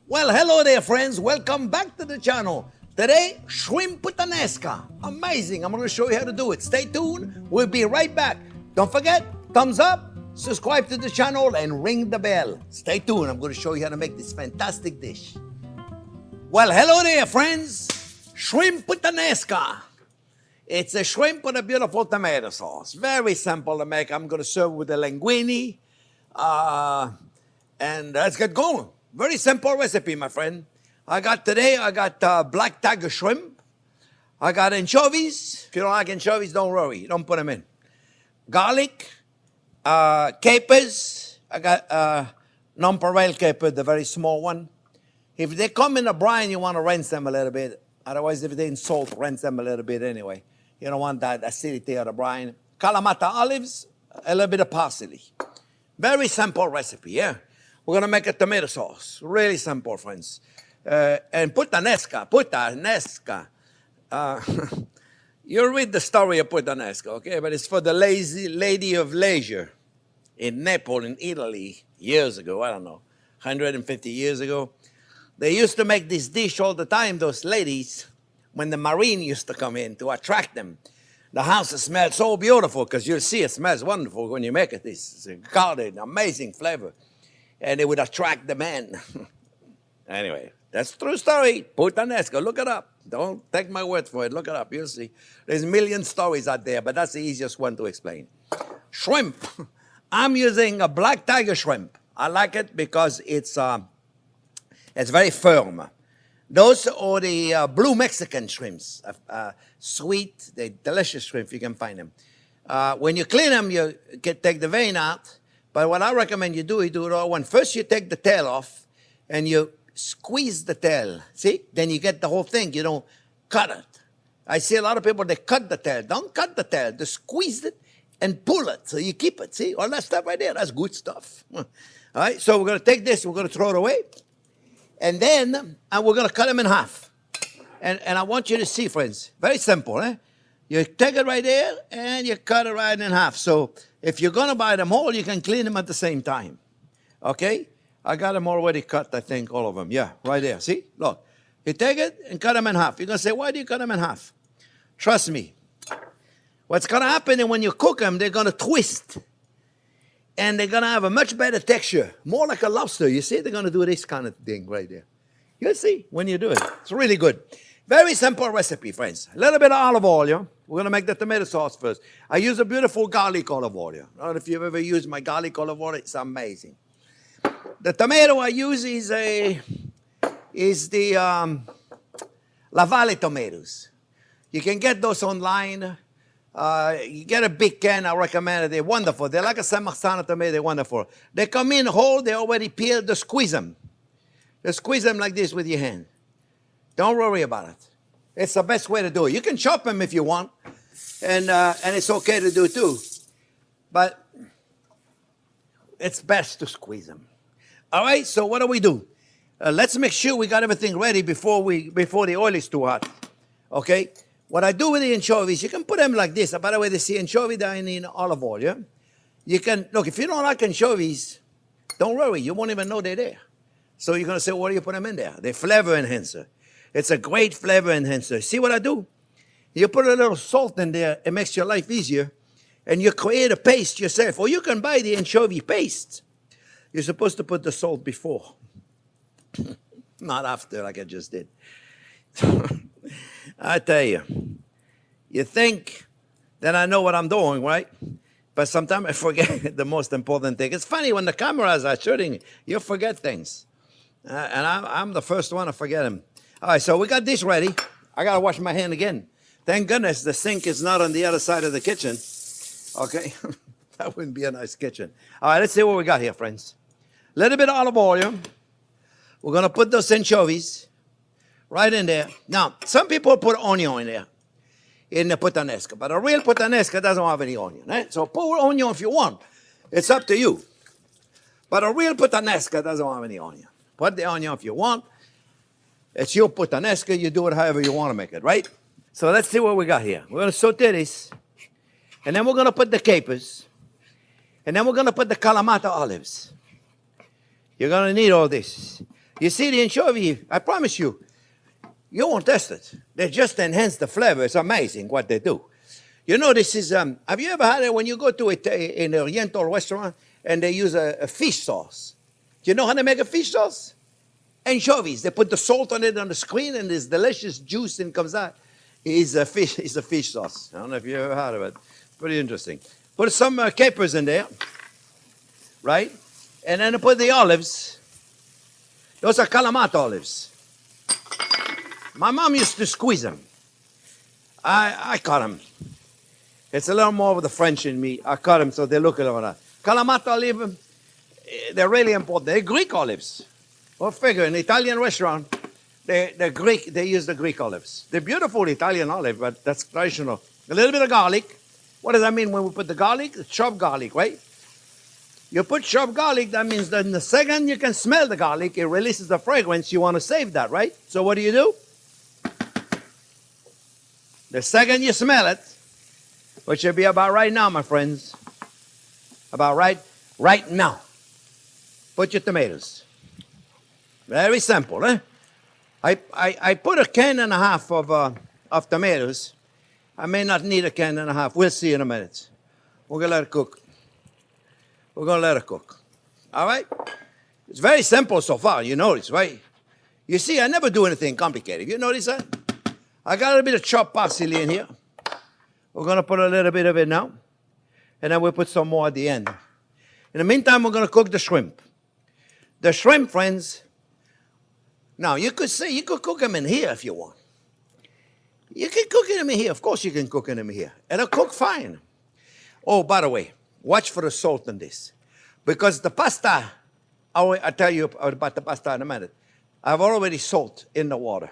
Well, hello there, friends. Welcome back to the channel. Today, shrimp puttanesca. Amazing. I'm going to show you how to do it. Stay tuned. We'll be right back. Don't forget, thumbs up, subscribe to the channel, and ring the bell. Stay tuned. I'm going to show you how to make this fantastic dish. Well, hello there, friends. Shrimp puttanesca. It's a shrimp with a beautiful tomato sauce. Very simple to make. I'm going to serve with the linguine. And let's get going. Very simple recipe, my friend. I got black tiger shrimp. I got anchovies. If you don't like anchovies, don't worry. Don't put them in. Garlic, capers. I got nonpareil caper, the very small one. If they come in a brine, you want to rinse them a little bit. Otherwise, if they're in salt, rinse them a little bit anyway. You don't want that acidity of the brine. Kalamata olives, a little bit of parsley. Very simple recipe, yeah? We're going to make a tomato sauce. Really simple, friends. And puttanesca. You'll read the story of puttanesca, okay? But it's for the lady of leisure in Naples, in Italy, years ago. I don't know, 150 years ago. They used to make this dish all the time, those ladies, when the marine used to come in to attract them. The house smelled so beautiful, because you'll see it smells wonderful when you make it. It's a garden, amazing flavor. And it would attract the men. Anyway, that's a true story. Puttanesca, look it up. Don't take my word for it. Look it up. You'll see. There's a million stories out there, but that's the easiest one to explain. Shrimp. I'm using a black tiger shrimp. I like it because it's very firm. Those are the blue Mexican shrimps. Sweet, they're delicious shrimp. You can find them. When you clean them, you can take the vein out. But what I recommend you do it all one. First, you take the tail off, and you squeeze the tail. See? Then you get the whole thing. You don't cut it. I see a lot of people, they cut the tail. Don't cut the tail. Just squeeze it and pull it so you keep it. See? All that stuff right there, that's good stuff. All right? So we're going to take this. We're going to throw it away. And then we're going to cut them in half. And I want you to see, friends. Very simple, eh? You take it right there, and you cut it right in half. So if you're going to buy them whole, you can clean them at the same time. Okay? I got them already cut, I think, all of them. Yeah, right there. See? Look. You take it and cut them in half. You're going to say, why do you cut them in half? Trust me. What's going to happen is when you cook them, they're going to twist. And they're going to have a much better texture. More like a lobster. You see? They're going to do this kind of thing right there. You'll see when you do it. It's really good. Very simple recipe, friends. A little bit of olive oil. We're going to make the tomato sauce first. I use a beautiful garlic olive oil. I don't know if you've ever used my garlic olive oil. It's amazing. The tomato I use is the La Valle tomatoes. You can get those online. You get a big can. I recommend it. They're wonderful. They're like a San Marzano tomato. They're wonderful. They come in whole. They're already peeled. Just squeeze them. Just squeeze them like this with your hand. Don't worry about it. It's the best way to do it. You can chop them if you want, and it's okay to do too. But it's best to squeeze them. All right. So what do we do? Let's make sure we got everything ready before the oil is too hot. Okay. What I do with the anchovies, you can put them like this. By the way, they see anchovy down in olive oil. Yeah. You can look if you don't like anchovies, don't worry. You won't even know they're there. So you're gonna say, why do you put them in there? They're flavor enhancer. It's a great flavor enhancer. See what I do? You put a little salt in there. It makes your life easier. And you create a paste yourself. Or you can buy the anchovy paste. You're supposed to put the salt before. Not after, like I just did. I tell you. You think that I know what I'm doing, right? But sometimes I forget the most important thing. It's funny when the cameras are shooting, you forget things. And I'm the first one to forget them. All right, so we got this ready. I got to wash my hand again. Thank goodness the sink is not on the other side of the kitchen. Okay? That wouldn't be a nice kitchen. All right, let's see what we got here, friends. A little bit of olive oil. We're going to put those anchovies right in there. Now, some people put onion in there, in the puttanesca. But a real puttanesca doesn't have any onion. Eh? So put onion if you want. It's up to you. But a real puttanesca doesn't have any onion. Put the onion if you want. It's your puttanesca. You do it however you want to make it, right? So let's see what we got here. We're going to saute this. And then we're going to put the capers. And then we're going to put the Kalamata olives. You're going to need all this. You see the anchovy, I promise you, you won't test it. They just enhance the flavor. It's amazing what they do. You know, this is, have you ever had it when you go to an Oriental restaurant and they use a fish sauce? Do you know how they make a fish sauce? Anchovies. They put the salt on it on the screen and this delicious juice and comes out. It's a fish sauce. I don't know if you ever heard of it. Pretty interesting. Put some capers in there, right? And then I put the olives. Those are Kalamata olives. My mom used to squeeze them. I cut them. It's a little more of the French in me. I cut them so they look like that. Kalamata olive, they're really important. They're Greek olives. Well, figure, in an Italian restaurant, they use the Greek olives. They're beautiful Italian olive, but that's traditional. A little bit of garlic. What does that mean when we put the garlic? Chopped garlic, right? You put chopped garlic, that means that in the second you can smell the garlic, it releases the fragrance. You want to save that, right? So what do? The second you smell it, which should be about right now, my friends, about right now, put your tomatoes. Very simple, eh? I put a can and a half of tomatoes. I may not need a can and a half. We'll see in a minute. We're going to let it cook. We're going to let it cook. All right? It's very simple so far. You notice, right? You see, I never do anything complicated. You notice that? I got a little bit of chopped parsley in here. We're going to put a little bit of it now. And then we'll put some more at the end. In the meantime, we're going to cook the shrimp. The shrimp, friends. Now, you could cook them in here if you want. You can cook them in here. Of course you can cook them in here. It'll cook fine. Oh, by the way, watch for the salt in this. Because the pasta, I'll tell you about the pasta in a minute. I've already salt in the water.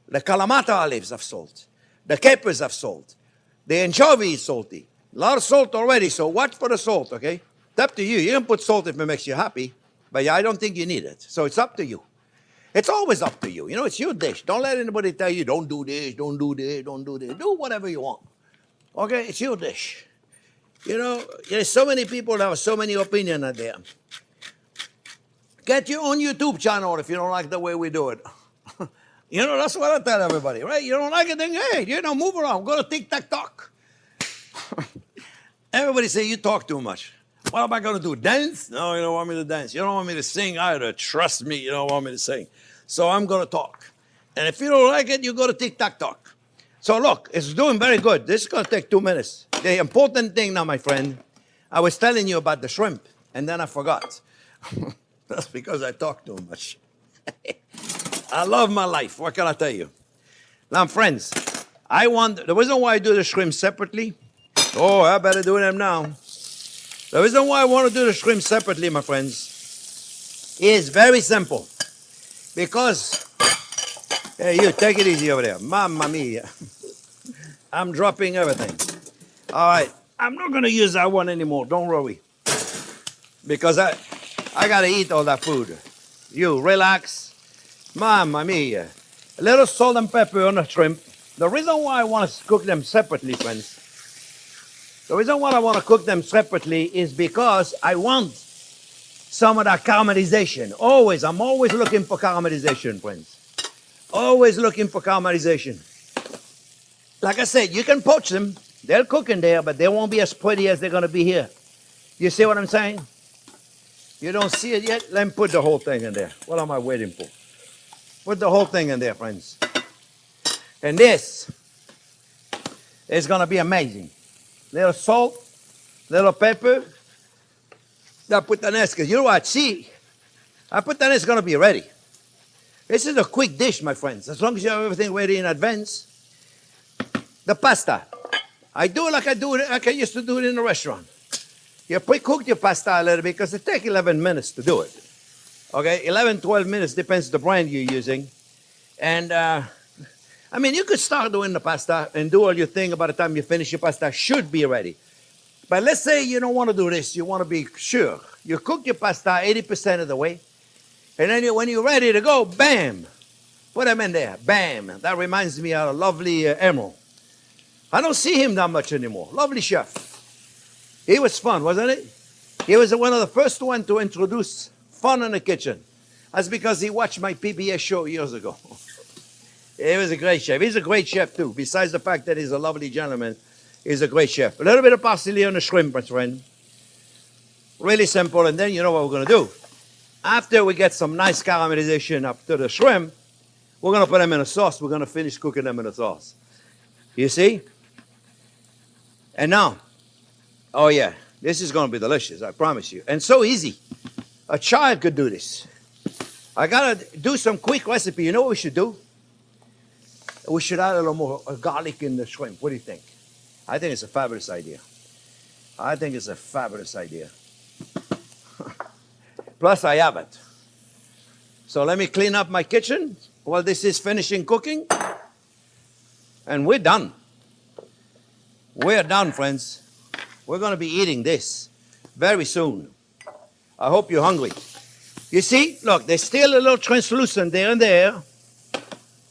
The Kalamata olives have salt. The capers have salt. The anchovy is salty. A lot of salt already, so watch for the salt, okay? It's up to you. You can put salt if it makes you happy, but I don't think you need it. So it's up to you. It's always up to you. You know, it's your dish. Don't let anybody tell you, don't do this, don't do this, don't do this. Do whatever you want. Okay? It's your dish. You know, there's so many people that have so many opinions out there. Get your own YouTube channel if you don't like the way we do it. You know, that's what I tell everybody, right? You don't like it, then, hey, you know, move around. Go to TikTok. Everybody say you talk too much. What am I going to do, dance? No, you don't want me to dance. You don't want me to sing either. Trust me, you don't want me to sing. So I'm going to talk. And if you don't like it, you go to TikTok. So look, it's doing very good. This is going to take 2 minutes. The important thing now, my friend, I was telling you about the shrimp, and then I forgot. That's because I talk too much. I love my life. What can I tell you? Now, friends, the reason why I do the shrimp separately, oh, I better do them now. The reason why I want to do the shrimp separately, my friends, is very simple. Because, hey, you, take it easy over there. Mamma mia. I'm dropping everything. All right, I'm not going to use that one anymore. Don't worry. Because I got to eat all that food. You, relax. Mamma mia. A little salt and pepper on the shrimp. The reason why I want to cook them separately, friends, the reason why I want to cook them separately is because I want some of that caramelization. I'm always looking for caramelization, friends. Always looking for caramelization. Like I said, you can poach them. They'll cook in there, but they won't be as pretty as they're going to be here. You see what I'm saying? You don't see it yet? Let me put the whole thing in there. What am I waiting for? Put the whole thing in there, friends. And this is going to be amazing. Little salt, little pepper. That Puttanesca. You know what? See, that Puttanesca is going to be ready. This is a quick dish, my friends. As long as you have everything ready in advance. The pasta. I do it like I used to do it in a restaurant. You pre-cook your pasta a little bit because it takes 11 minutes to do it. Okay, 11, 12 minutes, depends the brand you're using. And, I mean, you could start doing the pasta and do all your thing. By the time you finish your pasta, should be ready. But let's say you don't want to do this. You want to be sure. You cook your pasta 80% of the way. And then when you're ready to go, bam, put them in there. Bam. That reminds me of a lovely Emerald. I don't see him that much anymore. Lovely chef. He was fun, wasn't it? He was one of the first ones to introduce fun in the kitchen. That's because he watched my PBS show years ago. He was a great chef. He's a great chef, too. Besides the fact that he's a lovely gentleman, he's a great chef. A little bit of parsley on the shrimp, my friend. Really simple. And then you know what we're going to do. After we get some nice caramelization up to the shrimp, we're going to put them in a sauce. We're going to finish cooking them in a sauce. You see? And now, oh yeah, this is going to be delicious, I promise you. And so easy. A child could do this. I got to do some quick recipe. You know what we should do? We should add a little more garlic in the shrimp. What do you think? I think it's a fabulous idea. I think it's a fabulous idea. Plus, I have it. So let me clean up my kitchen while this is finishing cooking. And we're done. We're done, friends. We're going to be eating this very soon. I hope you're hungry. You see, look, they're still a little translucent there and there.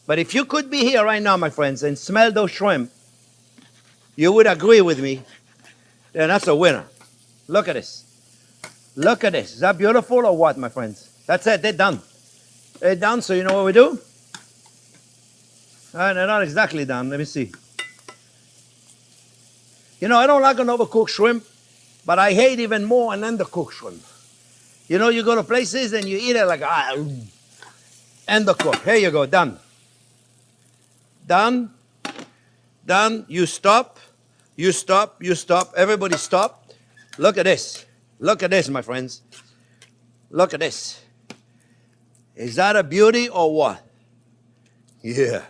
But if you could be here right now, my friends, and smell those shrimp, you would agree with me. Then that's a winner. Look at this. Look at this. Is that beautiful or what, my friends? That's it. They're done. They're done, so you know what we do? They're not exactly done. Let me see. You know, I don't like an overcooked shrimp, but I hate even more an undercooked shrimp. You know, you go to places and you eat it like, undercooked. Here you go, done. Done. Done. You stop. You stop. You stop. Everybody stop. Look at this. Look at this, my friends. Look at this. Is that a beauty or what? Yeah.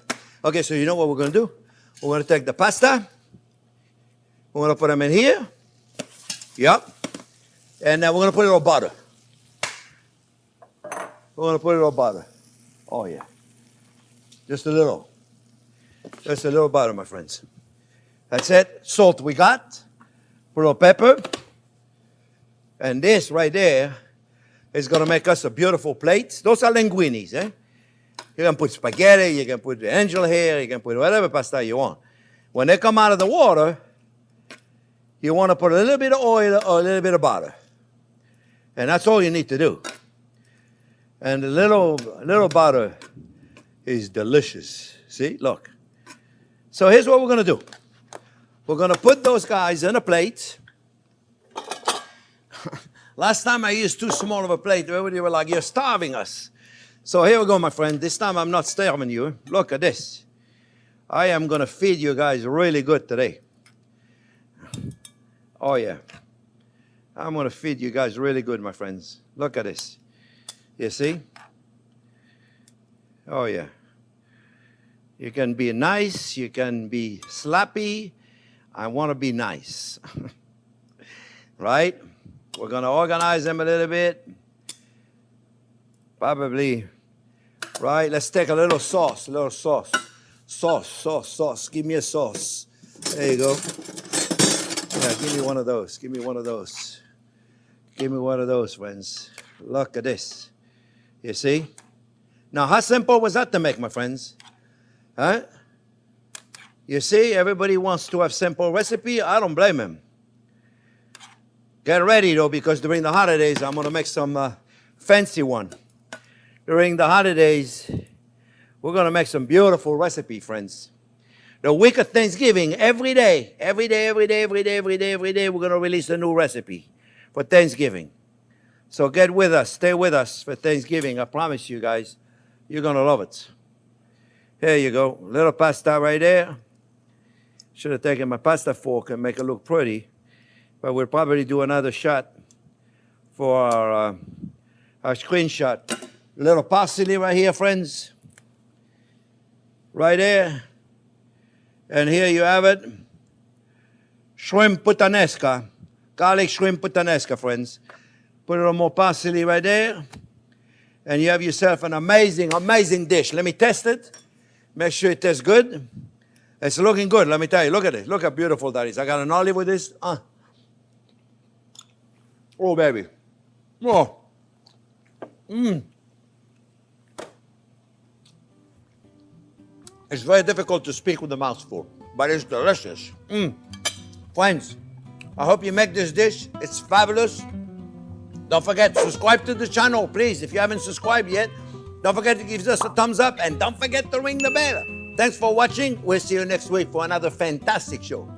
Okay, so you know what we're going to do? We're going to take the pasta. We're going to put them in here. Yep. And then we're going to put a little butter. We're going to put a little butter. Oh, yeah. Just a little. Just a little butter, my friends. That's it. Salt we got. Put a little pepper. And this right there is going to make us a beautiful plate. Those are linguinis, eh? You can put spaghetti, you can put angel hair, you can put whatever pasta you want. When they come out of the water, you want to put a little bit of oil or a little bit of butter. And that's all you need to do. And the little butter is delicious. See, look. So here's what we're going to do. We're going to put those guys in a plate. Last time I used too small of a plate. Everybody were like, you're starving us. So here we go, my friend. This time I'm not starving you. Look at this. I am going to feed you guys really good today. Oh, yeah. I'm going to feed you guys really good, my friends. Look at this. You see? Oh, yeah. You can be nice. You can be slappy. I want to be nice. Right? We're going to organize them a little bit. Probably. Right? Let's take a little sauce. A little sauce. Sauce. Give me a sauce. There you go. Yeah, give me one of those. Give me one of those. Give me one of those, friends. Look at this. You see? Now, how simple was that to make, my friends? Huh? You see, everybody wants to have simple recipe. I don't blame him. Get ready, though, because during the holidays, I'm going to make some fancy one. During the holidays, we're going to make some beautiful recipe, friends. The week of Thanksgiving, every day, we're going to release a new recipe for Thanksgiving. So get with us, stay with us for Thanksgiving. I promise you guys, you're going to love it. Here you go, little pasta right there. Should have taken my pasta fork and make it look pretty. But we'll probably do another shot for our screenshot. Little parsley right here, friends. Right there. And here you have it. Shrimp puttanesca. Garlic shrimp puttanesca, friends. Put a little more parsley right there. And you have yourself an amazing, amazing dish. Let me test it. Make sure it tastes good. It's looking good, let me tell you. Look at it. Look how beautiful that is. I got an olive with this. Oh, baby. Oh. It's very difficult to speak with the mouth full, but it's delicious. Friends, I hope you make this dish. It's fabulous. Don't forget to subscribe to the channel, please. If you haven't subscribed yet, don't forget to give us a thumbs up and don't forget to ring the bell. Thanks for watching. We'll see you next week for another fantastic show.